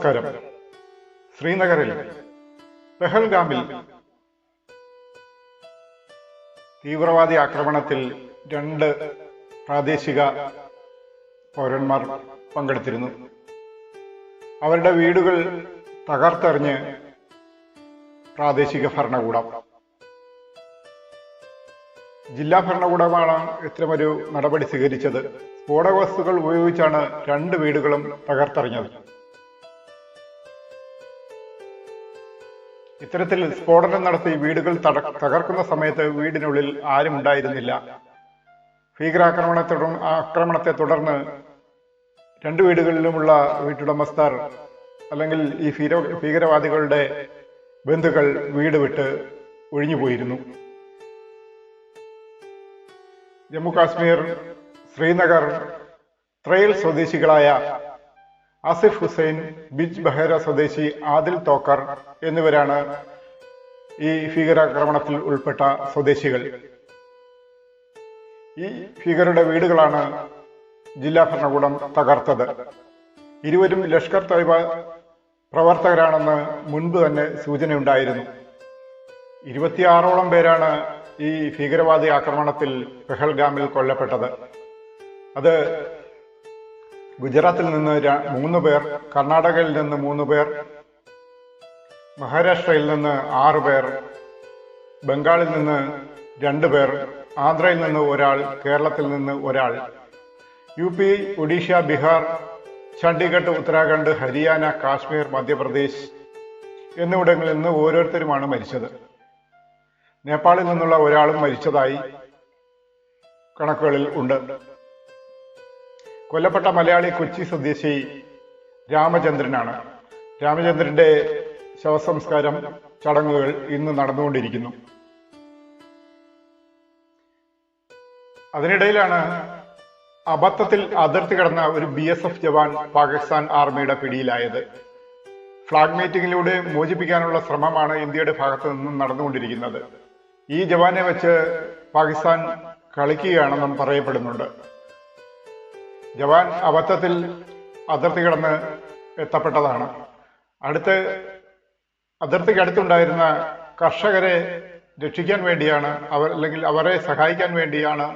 നമസ്കാരം. ശ്രീനഗറിൽ പെഹൽഗാമിൽ തീവ്രവാദി ആക്രമണത്തിൽ 2 പ്രാദേശിക പൗരന്മാർ പങ്കെടുത്തിരുന്നു. അവരുടെ വീടുകൾ തകർത്തെറിഞ്ഞ് പ്രാദേശിക ഭരണകൂടം. ജില്ലാ ഭരണകൂടമാണ് ഇത്തരമൊരു നടപടി സ്വീകരിച്ചത്. സ്ഫോടക വസ്തുക്കൾ ഉപയോഗിച്ചാണ് 2 വീടുകളും തകർത്തെറിഞ്ഞത്. ഇത്തരത്തിൽ സ്ഫോടനം നടത്തി വീടുകൾ തകർക്കുന്ന സമയത്ത് വീടിനുള്ളിൽ ആരും ഉണ്ടായിരുന്നില്ല. ആക്രമണത്തെ തുടർന്ന് 2 വീടുകളിലുമുള്ള വീട്ടുടമസ്ഥർ അല്ലെങ്കിൽ ഈ ഭീകരവാദികളുടെ ബന്ധുക്കൾ വീട് വിട്ട് ഒഴിഞ്ഞുപോയിരുന്നു. ജമ്മു കാശ്മീർ ശ്രീനഗർ ത്രയൽ സ്വദേശികളായ ആസിഫ് ഹുസൈൻ, ബിജ് ബഹേര സ്വദേശി ആദിൽ തോക്കർ എന്നിവരാണ് ഈ ഭീകരാക്രമണത്തിൽ ഉൾപ്പെട്ട സ്വദേശികൾ. ഈ ഭീകരരുടെ വീടുകളാണ് ജില്ലാ ഭരണകൂടം തകർത്തത്. ഇരുവരും ലഷ്കർ തോയ്ബ പ്രവർത്തകരാണെന്ന് മുൻപ് തന്നെ സൂചനയുണ്ടായിരുന്നു. 26ഓളം പേരാണ് ഈ ഭീകരവാദി ആക്രമണത്തിൽ പെഹൽഗാമിൽ കൊല്ലപ്പെട്ടത്. അത് ഗുജറാത്തിൽ നിന്ന് 3 പേർ, കർണാടകയിൽ നിന്ന് 3 പേർ, മഹാരാഷ്ട്രയിൽ നിന്ന് 6 പേർ, ബംഗാളിൽ നിന്ന് 2 പേർ, ആന്ധ്രയിൽ നിന്ന് 1, കേരളത്തിൽ നിന്ന് 1, UP, ഒഡീഷ, ബീഹാർ, ചണ്ഡീഗഡ്, ഉത്തരാഖണ്ഡ്, ഹരിയാന, കാശ്മീർ, മധ്യപ്രദേശ് എന്നിവിടങ്ങളിൽ നിന്ന് ഓരോരുത്തരുമാണ് മരിച്ചത്. നേപ്പാളിൽ നിന്നുള്ള ഒരാളും മരിച്ചതായി കണക്കുകളിൽ ഉണ്ട്. കൊല്ലപ്പെട്ട മലയാളി കൊച്ചി സ്വദേശി രാമചന്ദ്രനാണ്. രാമചന്ദ്രന്റെ ശവസംസ്കാരം ചടങ്ങുകൾ ഇന്ന് നടന്നുകൊണ്ടിരിക്കുന്നു. അതിനിടയിലാണ് അബദ്ധത്തിൽ അതിർത്തി കടന്ന ഒരു BSF ജവാൻ പാകിസ്ഥാൻ ആർമിയുടെ പിടിയിലായത്. ഫ്ലാഗ് മീറ്റിംഗിലൂടെ മോചിപ്പിക്കാനുള്ള ശ്രമമാണ് ഇന്ത്യയുടെ ഭാഗത്തു നിന്നും നടന്നുകൊണ്ടിരിക്കുന്നത്. ഈ ജവാനെ വെച്ച് പാകിസ്ഥാൻ കളിക്കുകയാണെന്നും പറയപ്പെടുന്നുണ്ട്. ജവാൻ അബദ്ധത്തിൽ അതിർത്തി കടന്ന് എത്തപ്പെട്ടതാണ്. അതിർത്തിക്കടുത്തുണ്ടായിരുന്ന കർഷകരെ രക്ഷിക്കാൻ വേണ്ടിയാണ് അവരെ സഹായിക്കാൻ വേണ്ടിയാണ്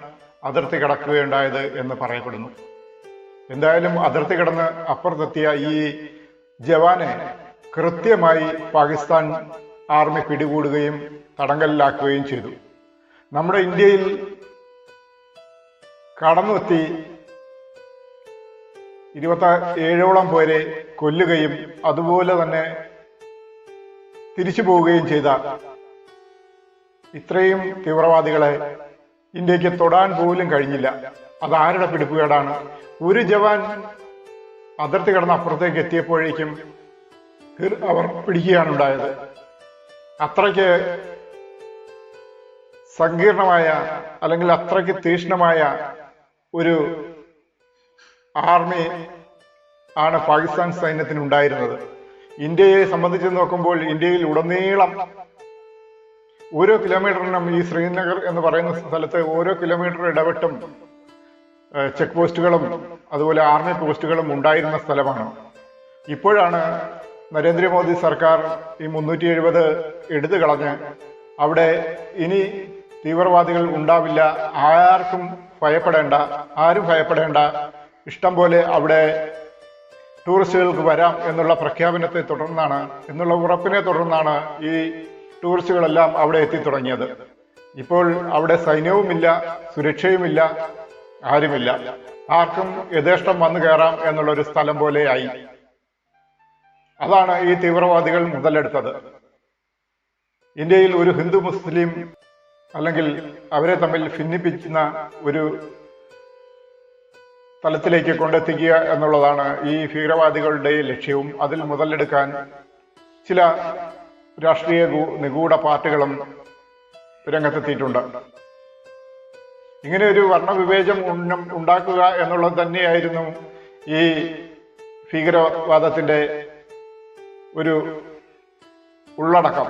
അതിർത്തി കടക്കുകയുണ്ടായത് എന്ന് പറയപ്പെടുന്നു. എന്തായാലും അതിർത്തി കടന്ന് അപ്പുറത്തെത്തിയ ഈ ജവാനെ കൃത്യമായി പാകിസ്ഥാൻ ആർമി പിടികൂടുകയും തടങ്കലിലാക്കുകയും ചെയ്തു. നമ്മുടെ ഇന്ത്യയിൽ കടന്നെത്തി 27ഓളം പേരെ കൊല്ലുകയും അതുപോലെ തന്നെ തിരിച്ചു പോവുകയും ചെയ്ത ഇത്രയും തീവ്രവാദികളെ ഇന്ത്യക്ക് തൊടാൻ പോലും കഴിഞ്ഞില്ല. അതാരുടെ പിടിപ്പുകേടാണ്? ഒരു ജവാൻ അതിർത്തി കടന്ന് അപ്പുറത്തേക്ക് എത്തിയപ്പോഴേക്കും അവർ പിടിക്കുകയാണ് ഉണ്ടായത്. അത്രയ്ക്ക് സങ്കീർണമായ അല്ലെങ്കിൽ അത്രയ്ക്ക് തീക്ഷ്ണമായ ഒരു ആർമി ആണ് പാകിസ്ഥാൻ സൈന്യത്തിന് ഉണ്ടായിരുന്നത്. ഇന്ത്യയെ സംബന്ധിച്ച് നോക്കുമ്പോൾ ഇന്ത്യയിൽ ഉടനീളം ഓരോ കിലോമീറ്ററിനും ഈ ശ്രീനഗർ എന്ന് പറയുന്ന സ്ഥലത്ത് ഓരോ കിലോമീറ്റർ ഇടവിട്ടും ചെക്ക് പോസ്റ്റുകളും അതുപോലെ ആർമി പോസ്റ്റുകളും ഉണ്ടായിരുന്ന സ്ഥലമാണ്. ഇപ്പോഴാണ് നരേന്ദ്രമോദി സർക്കാർ ഈ 370 എടുത്തു കളഞ്ഞ് അവിടെ ഇനി തീവ്രവാദികൾ ഉണ്ടാവില്ല, ആരും ഭയപ്പെടേണ്ട, ഇഷ്ടം പോലെ അവിടെ ടൂറിസ്റ്റുകൾക്ക് വരാം എന്നുള്ള പ്രഖ്യാപനത്തെ തുടർന്നാണ്, എന്നുള്ള ഉറപ്പിനെ തുടർന്നാണ് ഈ ടൂറിസ്റ്റുകളെല്ലാം അവിടെ എത്തിത്തുടങ്ങിയത്. ഇപ്പോൾ അവിടെ സൈന്യവുമില്ല, സുരക്ഷയുമില്ല, ആരുമില്ല. ആർക്കും യഥേഷ്ടം വന്നു കയറാം എന്നുള്ളൊരു സ്ഥലം പോലെയായി. അതാണ് ഈ തീവ്രവാദികൾ മുതലെടുത്തത്. ഇന്ത്യയിൽ ഒരു ഹിന്ദു മുസ്ലിം അല്ലെങ്കിൽ അവരെ തമ്മിൽ ഭിന്നിപ്പിക്കുന്ന ഒരു തലത്തിലേക്ക് കൊണ്ടെത്തിക്കുക എന്നുള്ളതാണ് ഈ ഭീകരവാദികളുടെ ലക്ഷ്യവും. അതിൽ മുതലെടുക്കാൻ ചില രാഷ്ട്രീയ നിഗൂഢ പാർട്ടികളും രംഗത്തെത്തിയിട്ടുണ്ട്. ഇങ്ങനെ ഒരു വർണ്ണവിവേചനം ഉണ്ടാക്കുക എന്നുള്ളത് തന്നെയായിരുന്നു ഈ ഭീകരവാദത്തിന്റെ ഒരു ഉള്ളടക്കം.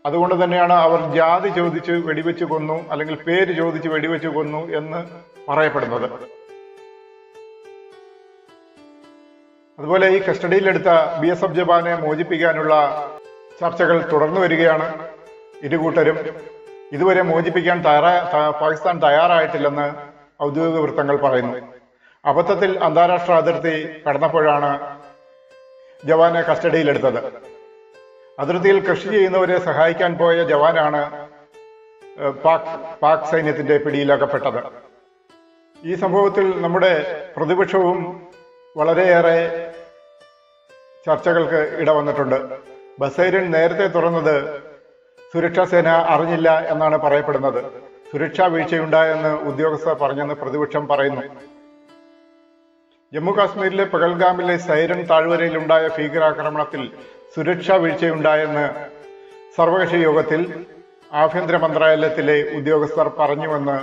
അതുകൊണ്ട് തന്നെയാണ് അവർ ജാതി ചോദിച്ച് വെടിവെച്ച് കൊന്നു അല്ലെങ്കിൽ പേര് ചോദിച്ച് വെടിവെച്ച് കൊന്നു എന്ന് പറയപ്പെടുന്നത്. അതുപോലെ ഈ കസ്റ്റഡിയിലെടുത്ത BSF ജവാനെ മോചിപ്പിക്കാനുള്ള ചർച്ചകൾ തുടർന്നു വരികയാണ്. ഇരുകൂട്ടരും ഇതുവരെ മോചിപ്പിക്കാൻ പാകിസ്ഥാൻ തയ്യാറായിട്ടില്ലെന്ന് ഔദ്യോഗിക വൃത്തങ്ങൾ പറയുന്നു. അബദ്ധത്തിൽ അന്താരാഷ്ട്ര അതിർത്തി കടന്നപ്പോഴാണ് ജവാനെ കസ്റ്റഡിയിലെടുത്തത്. അതിർത്തിയിൽ കൃഷി ചെയ്യുന്നവരെ സഹായിക്കാൻ പോയ ജവാനാണ് പാക് സൈന്യത്തിന്റെ പിടിയിലകപ്പെട്ടത്. ഈ സംഭവത്തിൽ നമ്മുടെ പ്രതിപക്ഷവും വളരെയേറെ ചർച്ചകൾക്ക് ഇടവന്നിട്ടുണ്ട്. ബസൈരൻ നേരത്തെ തുറന്നത് സുരക്ഷാ സേന അറിഞ്ഞില്ല എന്നാണ് പറയപ്പെടുന്നത്. സുരക്ഷാ വീഴ്ചയുണ്ടായെന്ന് ഉദ്യോഗസ്ഥർ പറഞ്ഞെന്ന് പ്രതിപക്ഷം പറയുന്നു. ജമ്മു കാശ്മീരിലെ പഹൽഗാമിലെ സൈരൻ താഴ്വരയിലുണ്ടായ ഭീകരാക്രമണത്തിൽ സുരക്ഷാ വീഴ്ചയുണ്ടായെന്ന് സർവകക്ഷി യോഗത്തിൽ ആഭ്യന്തര മന്ത്രാലയത്തിലെ ഉദ്യോഗസ്ഥർ പറഞ്ഞുവെന്ന്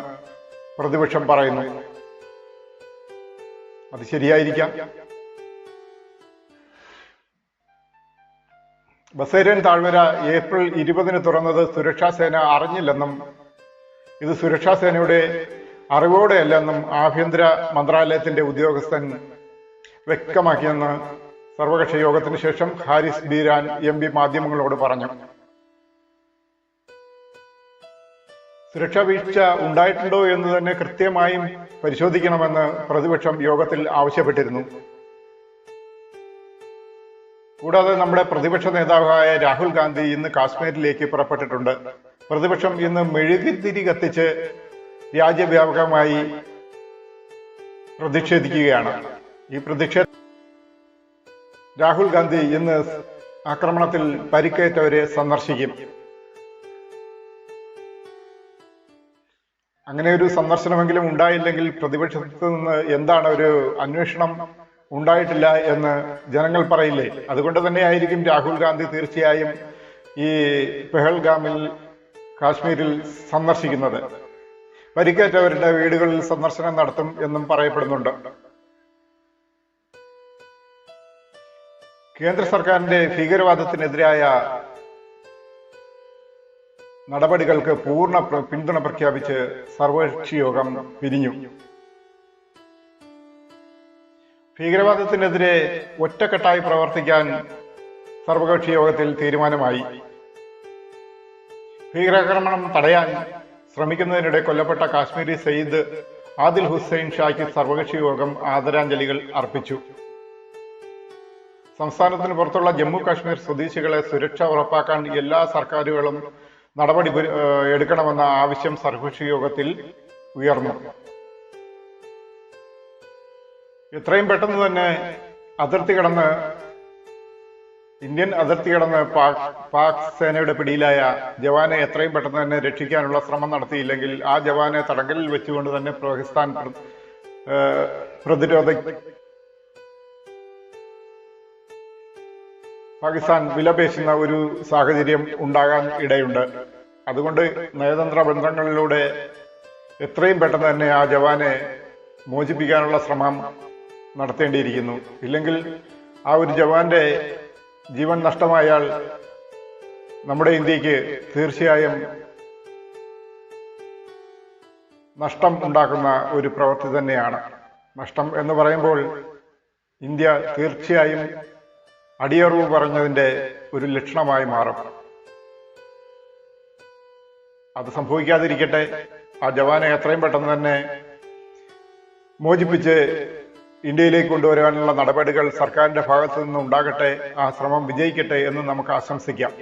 പ്രതിപക്ഷം പറയുന്നു. അത് ശരിയായിരിക്കാം. ബസൈരൻ താഴ്വര ഏപ്രിൽ 20 തുറന്നത് സുരക്ഷാ സേന അറിഞ്ഞില്ലെന്നും ഇത് സുരക്ഷാ സേനയുടെ അറിവോടെയല്ലെന്നും ആഭ്യന്തര മന്ത്രാലയത്തിന്റെ ഉദ്യോഗസ്ഥൻ വ്യക്തമാക്കിയെന്ന് സർവകക്ഷി യോഗത്തിന് ശേഷം ഹാരിസ് ബീരാൻ MP മാധ്യമങ്ങളോട് പറഞ്ഞു. സുരക്ഷാ വീഴ്ച ഉണ്ടായിട്ടുണ്ടോ എന്ന് തന്നെ കൃത്യമായും പരിശോധിക്കണമെന്ന് പ്രതിപക്ഷം യോഗത്തിൽ ആവശ്യപ്പെട്ടിരുന്നു. കൂടാതെ നമ്മുടെ പ്രതിപക്ഷ നേതാവായ രാഹുൽ ഗാന്ധി ഇന്ന് കാശ്മീരിലേക്ക് പുറപ്പെട്ടിട്ടുണ്ട്. പ്രതിപക്ഷം ഇന്ന് മെഴുകുതിരി കത്തിച്ച് രാജ്യവ്യാപകമായി പ്രതിഷേധിക്കുകയാണ്. ഈ രാഹുൽ ഗാന്ധി ഇന്ന് ആക്രമണത്തിൽ പരിക്കേറ്റവരെ സന്ദർശിക്കും. അങ്ങനെ ഒരു സന്ദർശനമെങ്കിലും ഉണ്ടായില്ലെങ്കിൽ പ്രതിപക്ഷത്ത് നിന്ന് എന്താണ് ഒരു അന്വേഷണം ഉണ്ടായിട്ടില്ല എന്ന് ജനങ്ങൾ പറയില്ലേ? അതുകൊണ്ട് തന്നെയായിരിക്കും രാഹുൽ ഗാന്ധി തീർച്ചയായും ഈ പെഹൽഗാമിൽ കാശ്മീരിൽ സന്ദർശിക്കുന്നത്. പരിക്കേറ്റവരുടെ വീടുകളിൽ സന്ദർശനം നടത്തും എന്നും പറയപ്പെടുന്നുണ്ട്. കേന്ദ്ര സർക്കാരിന്റെ ഭീകരവാദത്തിനെതിരായ നടപടികൾക്ക് പൂർണ്ണ പിന്തുണ പ്രഖ്യാപിച്ച് സർവകക്ഷി യോഗം പിരിഞ്ഞു. ഭീകരവാദത്തിനെതിരെ ഒറ്റക്കെട്ടായി പ്രവർത്തിക്കാൻ സർവകക്ഷി യോഗത്തിൽ തീരുമാനമായി. ഭീകരാക്രമണം തടയാൻ ശ്രമിക്കുന്നതിനിടെ കൊല്ലപ്പെട്ട കാശ്മീരി സയ്യിദ് ആദിൽ ഹുസൈൻ ഷായ്ക്ക് സർവകക്ഷി യോഗം ആദരാഞ്ജലികൾ അർപ്പിച്ചു. സംസ്ഥാനത്തിന് പുറത്തുള്ള ജമ്മു കാശ്മീർ സ്വദേശികളെ സുരക്ഷ ഉറപ്പാക്കാൻ എല്ലാ സർക്കാരുകളും നടപടി എടുക്കണമെന്ന ആവശ്യം സർവകക്ഷി യോഗത്തിൽ ഉയർന്നു. എത്രയും പെട്ടെന്ന് തന്നെ ഇന്ത്യൻ അതിർത്തി കടന്ന് പാക് സേനയുടെ പിടിയിലായ ജവാനെ എത്രയും പെട്ടെന്ന് തന്നെ രക്ഷിക്കാനുള്ള ശ്രമം നടത്തിയില്ലെങ്കിൽ ആ ജവാനെ തടങ്കലിൽ വെച്ചുകൊണ്ട് തന്നെ പാകിസ്ഥാൻ വിലപേശുന്ന ഒരു സാഹചര്യം ഉണ്ടാകാൻ ഇടയുണ്ട്. അതുകൊണ്ട് നയതന്ത്ര ബന്ധങ്ങളിലൂടെ എത്രയും പെട്ടെന്ന് തന്നെ ആ ജവാനെ മോചിപ്പിക്കാനുള്ള ശ്രമം നടത്തേണ്ടിയിരിക്കുന്നു. ഇല്ലെങ്കിൽ ആ ഒരു ജവാന്റെ ജീവൻ നഷ്ടമായാൽ നമ്മുടെ ഇന്ത്യക്ക് തീർച്ചയായും നഷ്ടം ഉണ്ടാക്കുന്ന ഒരു പ്രവൃത്തി തന്നെയാണ്. നഷ്ടം എന്ന് പറയുമ്പോൾ ഇന്ത്യ തീർച്ചയായും അടിയറവ് പറഞ്ഞതിന്റെ ഒരു ലക്ഷണമായി മാറും. അത് സംഭവിക്കാതിരിക്കട്ടെ. ആ ജവാനെ എത്രയും പെട്ടെന്ന് തന്നെ മോചിപ്പിച്ച് ഇന്ത്യയിലേക്ക് കൊണ്ടുവരാനുള്ള നടപടികൾ സർക്കാരിന്റെ ഭാഗത്തു നിന്ന് ഉണ്ടാകട്ടെ. ആ ശ്രമം വിജയിക്കട്ടെ എന്ന് നമുക്ക് ആശംസിക്കാം.